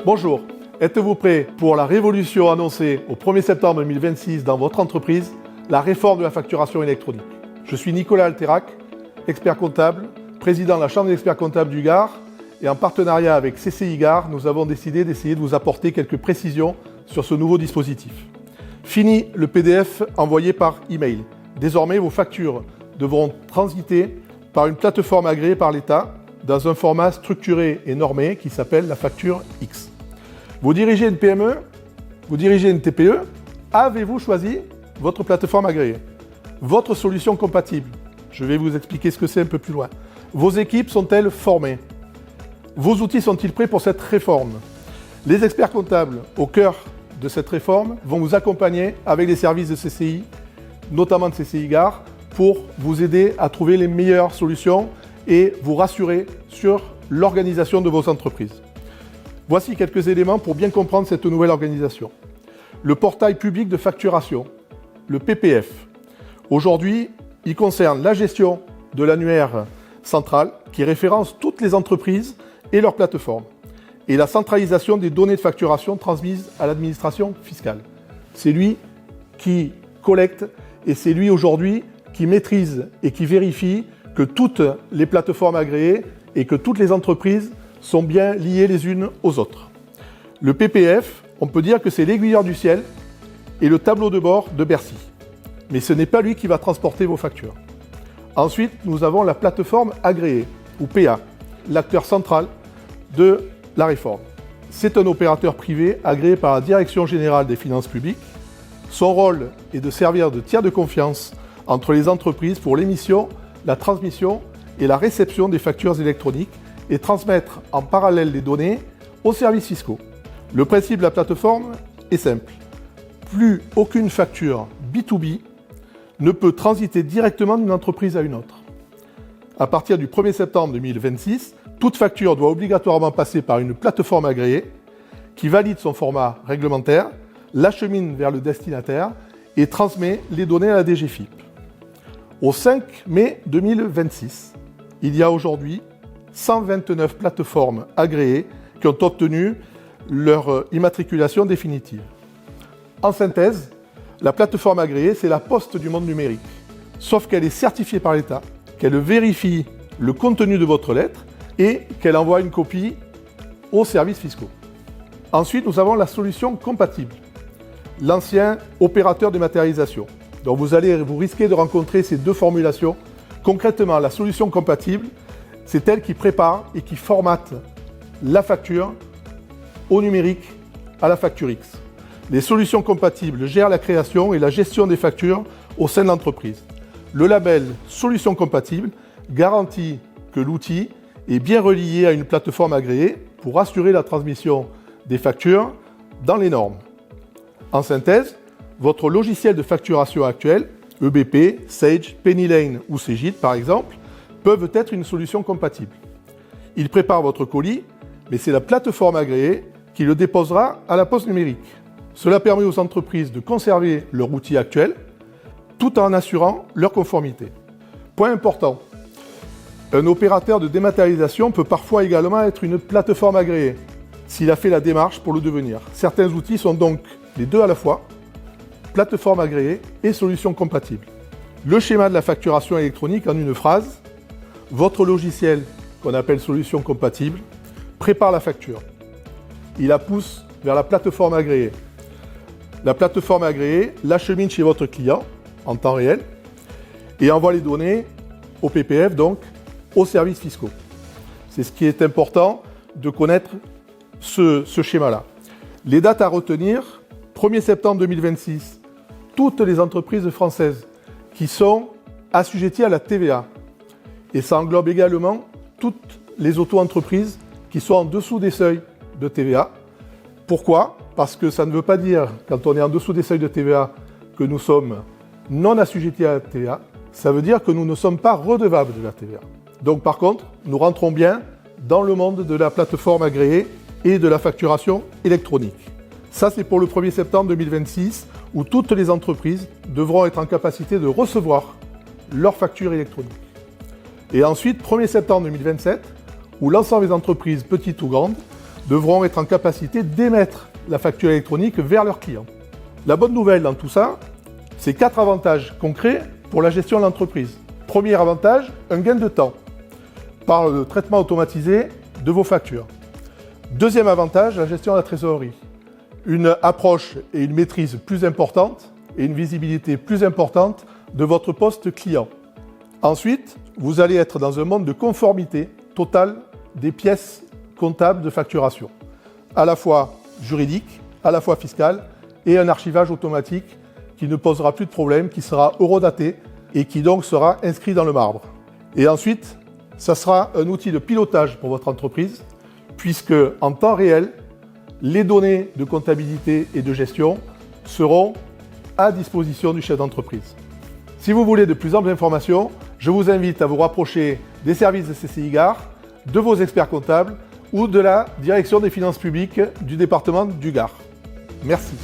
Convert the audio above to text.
Bonjour, êtes-vous prêt pour la révolution annoncée au 1er septembre 2026 dans votre entreprise, la réforme de la facturation électronique? Je suis Nicolas Alterac, expert comptable, président de la Chambre des experts comptables du Gard, et en partenariat avec CCI Gard, nous avons décidé d'essayer de vous apporter quelques précisions sur ce nouveau dispositif. Fini le PDF envoyé par email. Désormais, vos factures devront transiter par une plateforme agréée par l'État dans un format structuré et normé qui s'appelle la facture X. Vous dirigez une PME, vous dirigez une TPE, avez-vous choisi votre plateforme agréée? Votre solution compatible? Je vais vous expliquer ce que c'est un peu plus loin. Vos équipes sont-elles formées? Vos outils sont-ils prêts pour cette réforme? Les experts comptables, au cœur de cette réforme, vont vous accompagner avec les services de CCI, notamment de CCI Gard, pour vous aider à trouver les meilleures solutions et vous rassurer sur l'organisation de vos entreprises. Voici quelques éléments pour bien comprendre cette nouvelle organisation. Le portail public de facturation, le PPF. Aujourd'hui, il concerne la gestion de l'annuaire central qui référence toutes les entreprises et leurs plateformes et la centralisation des données de facturation transmises à l'administration fiscale. C'est lui qui collecte et c'est lui aujourd'hui qui maîtrise et qui vérifie que toutes les plateformes agréées et que toutes les entreprises sont bien liées les unes aux autres. Le PPF, on peut dire que c'est l'aiguilleur du ciel et le tableau de bord de Bercy. Mais ce n'est pas lui qui va transporter vos factures. Ensuite, nous avons la plateforme agréée, ou PA, l'acteur central de la réforme. C'est un opérateur privé agréé par la Direction générale des finances publiques. Son rôle est de servir de tiers de confiance entre les entreprises pour l'émission, la transmission et la réception des factures électroniques et transmettre en parallèle les données aux services fiscaux. Le principe de la plateforme est simple. Plus aucune facture B2B ne peut transiter directement d'une entreprise à une autre. À partir du 1er septembre 2026, toute facture doit obligatoirement passer par une plateforme agréée qui valide son format réglementaire, l'achemine vers le destinataire et transmet les données à la DGFiP. Au 5 mai 2026, il y a aujourd'hui 129 plateformes agréées qui ont obtenu leur immatriculation définitive. En synthèse, la plateforme agréée, c'est la poste du monde numérique. Sauf qu'elle est certifiée par l'État, qu'elle vérifie le contenu de votre lettre et qu'elle envoie une copie aux services fiscaux. Ensuite, nous avons la solution compatible, l'ancien opérateur de dématérialisation. Donc vous risquez de rencontrer ces deux formulations. Concrètement, la solution compatible, c'est elle qui prépare et qui formate la facture au numérique à la facture X. Les solutions compatibles gèrent la création et la gestion des factures au sein de l'entreprise. Le label Solution compatible garantit que l'outil est bien relié à une plateforme agréée pour assurer la transmission des factures dans les normes. En synthèse, votre logiciel de facturation actuel, EBP, Sage, Pennylane ou Cegid par exemple, peuvent être une solution compatible. Il prépare votre colis, mais c'est la plateforme agréée qui le déposera à la poste numérique. Cela permet aux entreprises de conserver leur outil actuel tout en assurant leur conformité. Point important, un opérateur de dématérialisation peut parfois également être une plateforme agréée s'il a fait la démarche pour le devenir. Certains outils sont donc les deux à la fois, plateforme agréée et solution compatible. Le schéma de la facturation électronique en une phrase, votre logiciel, qu'on appelle solution compatible, prépare la facture. Il la pousse vers la plateforme agréée. La plateforme agréée l'achemine chez votre client en temps réel et envoie les données au PPF, donc aux services fiscaux. C'est ce qui est important de connaître ce schéma-là. Les dates à retenir, 1er septembre 2026, toutes les entreprises françaises qui sont assujetties à la TVA. Et ça englobe également toutes les auto-entreprises qui sont en dessous des seuils de TVA. Pourquoi? Parce que ça ne veut pas dire, quand on est en dessous des seuils de TVA, que nous sommes non assujettis à la TVA. Ça veut dire que nous ne sommes pas redevables de la TVA. Donc par contre, nous rentrons bien dans le monde de la plateforme agréée et de la facturation électronique. Ça, c'est pour le 1er septembre 2026, où toutes les entreprises devront être en capacité de recevoir leurs factures électroniques. Et ensuite, 1er septembre 2027, où l'ensemble des entreprises, petites ou grandes, devront être en capacité d'émettre la facture électronique vers leurs clients. La bonne nouvelle dans tout ça, c'est 4 avantages concrets pour la gestion de l'entreprise. Premier avantage, un gain de temps par le traitement automatisé de vos factures. Deuxième avantage, la gestion de la trésorerie. Une approche et une maîtrise plus importante et une visibilité plus importante de votre poste client. Ensuite, vous allez être dans un monde de conformité totale des pièces comptables de facturation, à la fois juridique, à la fois fiscale, et un archivage automatique qui ne posera plus de problème, qui sera horodaté et qui donc sera inscrit dans le marbre. Et ensuite, ça sera un outil de pilotage pour votre entreprise, puisque en temps réel, les données de comptabilité et de gestion seront à disposition du chef d'entreprise. Si vous voulez de plus amples informations, je vous invite à vous rapprocher des services de CCI Gard, de vos experts comptables ou de la direction des finances publiques du département du Gard. Merci.